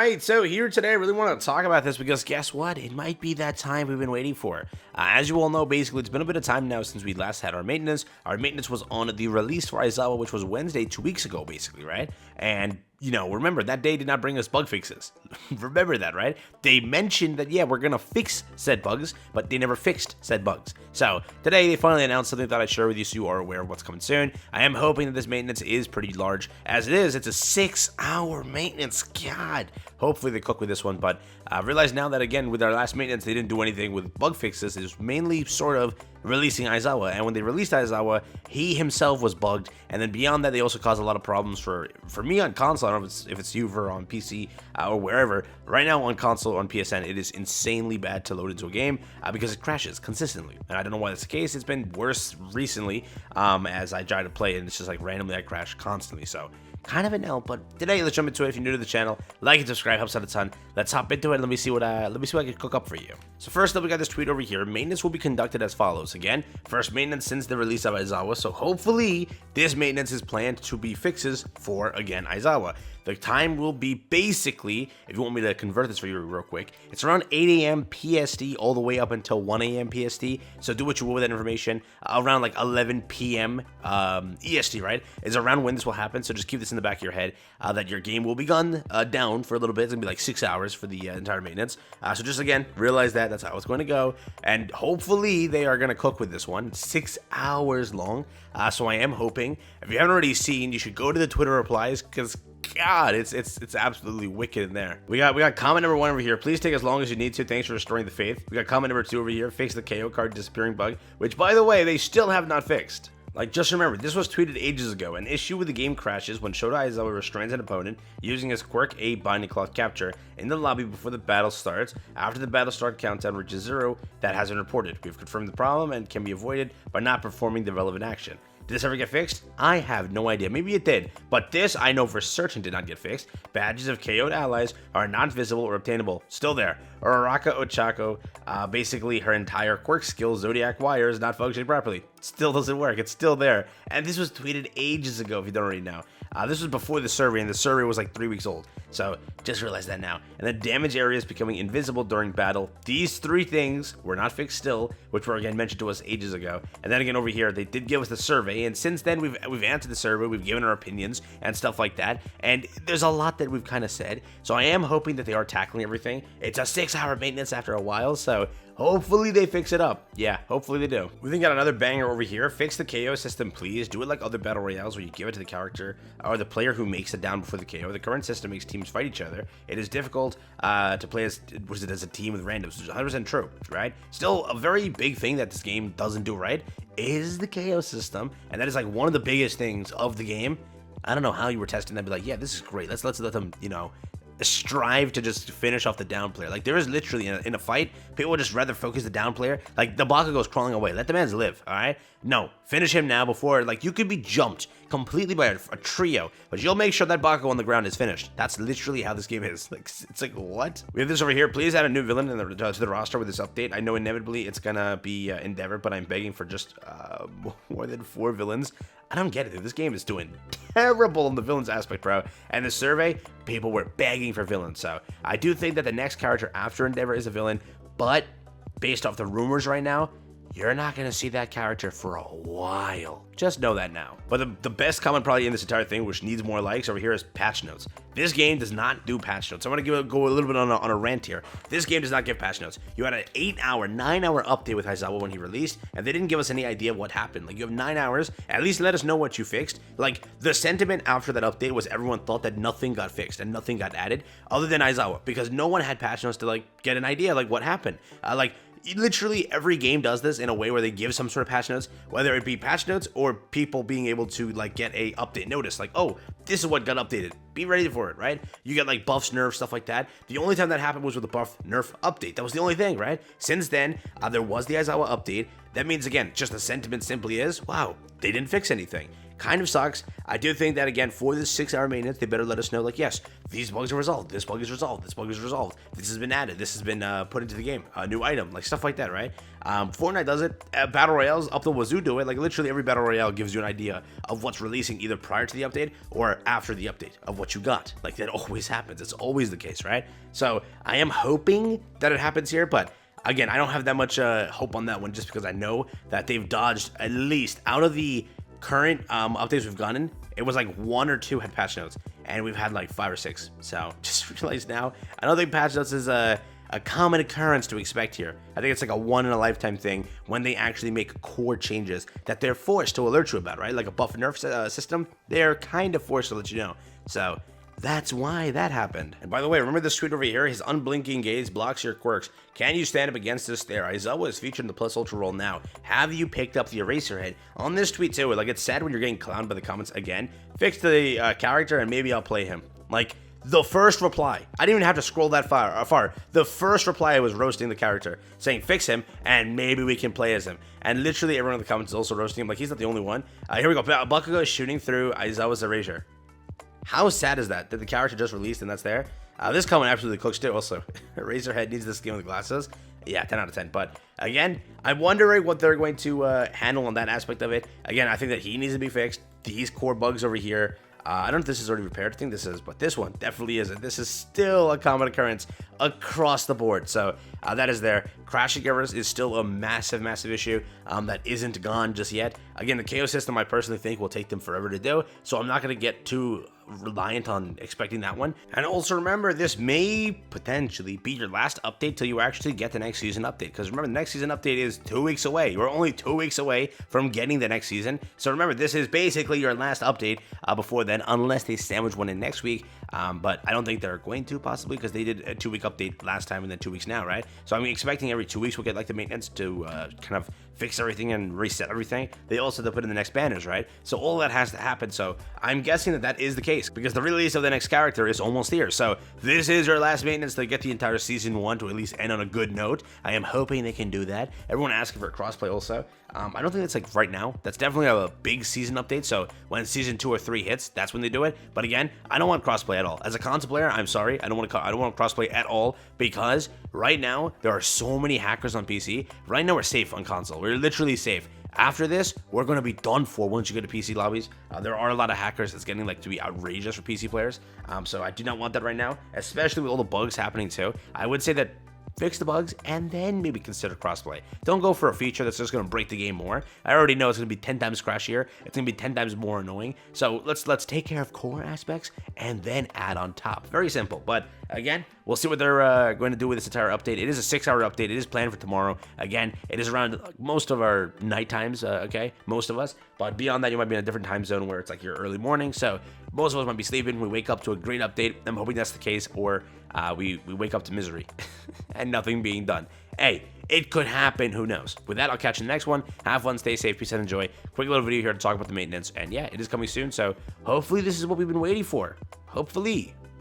Alright, so here today I really want to talk about this because guess what? It might be that time we've been waiting for. As you all know, basically, it's been a bit of time now since we last had our maintenance. Our maintenance was on the release for Aizawa, which was Wednesday 2 weeks ago, basically, right? And, you know, remember, that day did not bring us bug fixes. Remember that, right? They mentioned that, yeah, we're going to fix said bugs, but they never fixed said bugs. So, today they finally announced something that I'd share with you so you are aware of what's coming soon. I am hoping that this maintenance is pretty large. As it is, it's a 6-hour maintenance. God. Hopefully they cook with this one, but I realize now that, again, with our last maintenance, they didn't do anything with bug fixes. It was mainly sort of releasing Aizawa, and when they released Aizawa, he himself was bugged, and then beyond that, they also caused a lot of problems for me on console. I don't know if it's you for on PC or wherever. Right now on console, on PSN, it is insanely bad to load into a game because it crashes consistently, and I don't know why that's the case. It's been worse recently as I try to play it, and it's just like randomly I crash constantly, so kind of an L. But today, let's jump into it. If you're new to the channel, like and subscribe, helps out a ton. Let's hop into it. Let me see what I can cook up for you. So first up, we got this tweet over here. Maintenance will be conducted as follows. Again, first maintenance since the release of Aizawa. So hopefully, this maintenance is planned to be fixes for, again, Aizawa. The time will be basically, if you want me to convert this for you real quick, it's around 8 a.m. PST all the way up until 1 a.m. PST. So do what you will with that information. Around like 11 p.m. EST, right? Is around when this will happen. So just keep this in the back of your head that your game will be gone down for a little bit. It's going to be like 6 hours for the entire maintenance. So just again, realize that that's how it's going to go. And hopefully they are going to cook with this one. 6 hours long. So I am hoping, if you haven't already seen, you should go to the Twitter replies because God, it's absolutely wicked in there. We got comment number 1 over here. Please take as long as you need to. Thanks for restoring the faith. We got comment number 2 over here. Fix the KO card disappearing bug, which by the way, they still have not fixed. Like, just remember, this was tweeted ages ago. An issue with the game crashes when Shota Aizawa restrains an opponent using his quirk A Binding Cloth capture in the lobby before the battle starts. After the battle start countdown reaches 0, that has been reported. We've confirmed the problem and can be avoided by not performing the relevant action. Did this ever get fixed? I have no idea. Maybe it did, but this I know for certain did not get fixed. Badges of KO'd allies are not visible or obtainable. Still there. Uraraka Ochako, basically her entire quirk skill, Zodiac Wire, is not functioning properly. Still doesn't work. It's still there. And this was tweeted ages ago, if you don't already know. This was before the survey, and the survey was like 3 weeks old. So just realize that now. And the damage areas becoming invisible during battle. These 3 things were not fixed still, which were again mentioned to us ages ago. And then again over here, they did give us the survey, and since then we've answered the survey, we've given our opinions and stuff like that. And there's a lot that we've kind of said. So I am hoping that they are tackling everything. It's a 6-hour maintenance after a while, so hopefully they fix it up. Yeah, hopefully they do. We then got another banger over here. Fix the KO system, please. Do it like other battle royales where you give it to the character or the player who makes it down before the KO. The current system makes teams fight each other. It is difficult to play as a team with randoms, which is 100% true, right? Still, a very big thing that this game doesn't do right is the KO system, and that is like one of the biggest things of the game. I don't know how you were testing that, be like, yeah, this is great. Let's let them, you know, strive to just finish off the down player. Like, there is literally in a fight, people would just rather focus the down player. Like, the Baka goes crawling away. Let the man live, all right? No, finish him now before, like, you could be jumped completely by a trio, but you'll make sure that Baka on the ground is finished. That's literally how this game is. Like, it's like, what? We have this over here. Please add a new villain to the roster with this update. I know inevitably it's gonna be Endeavor, but I'm begging for just more than 4 villains. I don't get it, dude. This game is doing terrible in the villains aspect, bro. And the survey, people were begging for villains. So I do think that the next character after Endeavor is a villain, but based off the rumors right now, you're not going to see that character for a while. Just know that now. But the best comment probably in this entire thing, which needs more likes over here, is patch notes. This game does not do patch notes. I want to go a little bit on a rant here. This game does not give patch notes. You had an 8-hour, 9-hour update with Aizawa when he released, and they didn't give us any idea of what happened. Like, you have 9 hours. At least let us know what you fixed. Like, the sentiment after that update was everyone thought that nothing got fixed and nothing got added other than Aizawa, because no one had patch notes to, like, get an idea, like, what happened. Literally every game does this in a way where they give some sort of patch notes, whether it be patch notes or people being able to like get a update notice, like, oh, this is what got updated, be ready for it, right? You get like buffs, nerfs, stuff like that. The only time that happened was with the buff nerf update. That was the only thing, right? Since then, there was the Aizawa update. That means, again, just the sentiment simply is, wow, they didn't fix anything. kind of sucks. I do think that, again, for this 6-hour maintenance, they better let us know, like, yes, these bugs are resolved, this bug is resolved, this bug is resolved, this has been added, this has been put into the game, a new item, like stuff like that, right? Fortnite does it, Battle Royales up the wazoo do it, like literally every Battle Royale gives you an idea of what's releasing either prior to the update or after the update of what you got. Like that always happens, it's always the case, right? So I am hoping that it happens here, but again, I don't have that much hope on that one just because I know that they've dodged at least out of the current updates we've gotten, it was like 1 or 2 had patch notes, and we've had like 5 or 6. So just realized now, I don't think patch notes is a common occurrence to expect here. I think it's like a one-in-a-lifetime thing when they actually make core changes that they're forced to alert you about, right? Like a buff and nerf system, they're kind of forced to let you know. So that's why that happened. And by the way, remember this tweet over here? His unblinking gaze blocks your quirks. Can you stand up against this stare? Aizawa is featured in the Plus Ultra roll now. Have you picked up the eraser head? On this tweet too, like it's sad when you're getting clowned by the comments again. Fix the character and maybe I'll play him. Like the first reply, I didn't even have to scroll that far. The first reply was roasting the character, saying fix him and maybe we can play as him. And literally everyone in the comments is also roasting him. Like he's not the only one. Here we go. Bakugo is shooting through Aizawa's erasure. How sad is that the character just released and that's there? This comment absolutely cooks too. Also, Razorhead needs the skin with glasses. Yeah, 10 out of 10. But again, I'm wondering what they're going to handle on that aspect of it. Again, I think that he needs to be fixed. These core bugs over here, I don't know if this is already repaired. I think this is, but this one definitely isn't. This is still a common occurrence across the board. So that is there. Crashing errors is still a massive, massive issue that isn't gone just yet. Again, the KO system I personally think will take them forever to do. So I'm not going to get too reliant on expecting that one. And also remember, this may potentially be your last update till you actually get the next season update, because remember the next season update is 2 weeks away. You're only 2 weeks away from getting the next season, so remember this is basically your last update before then, unless they sandwich one in next week. But I don't think they're going to, possibly because they did a 2-week update last time and then 2 weeks now, right? So I'm expecting every 2 weeks we'll get like the maintenance to kind of fix everything and reset everything. They also have to put in the next banners, right? So all that has to happen. So I'm guessing that that is the case because the release of the next character is almost here. So this is your last maintenance to get the entire season 1 to at least end on a good note. I am hoping they can do that. Everyone asking for a crossplay also. I don't think that's like right now. That's definitely a big season update. So when season 2 or 3 hits, that's when they do it. But again, I don't want crossplay at all. As a console player, I'm sorry, I don't want crossplay at all because right now there are so many hackers on PC. Right now we're safe on console. We're literally safe. After this, we're going to be done for once you get to PC lobbies. There are a lot of hackers that's getting like to be outrageous for PC players. So I do not want that right now, especially with all the bugs happening too. I would say that fix the bugs and then maybe consider crossplay. Don't go for a feature that's just going to break the game more. I already know it's going to be 10 times crashier. It's going to be 10 times more annoying. So let's take care of core aspects and then add on top. Very simple. But again, we'll see what they're going to do with this entire update. It is a 6-hour update. It is planned for tomorrow. Again, it is around most of our night times, okay? Most of us. But beyond that, you might be in a different time zone where it's like your early morning. So most of us might be sleeping. We wake up to a great update. I'm hoping that's the case. Or we wake up to misery and nothing being done. Hey, it could happen. Who knows? With that, I'll catch you in the next one. Have fun, stay safe, peace, and enjoy. Quick little video here to talk about the maintenance. And yeah, it is coming soon. So hopefully this is what we've been waiting for. Hopefully.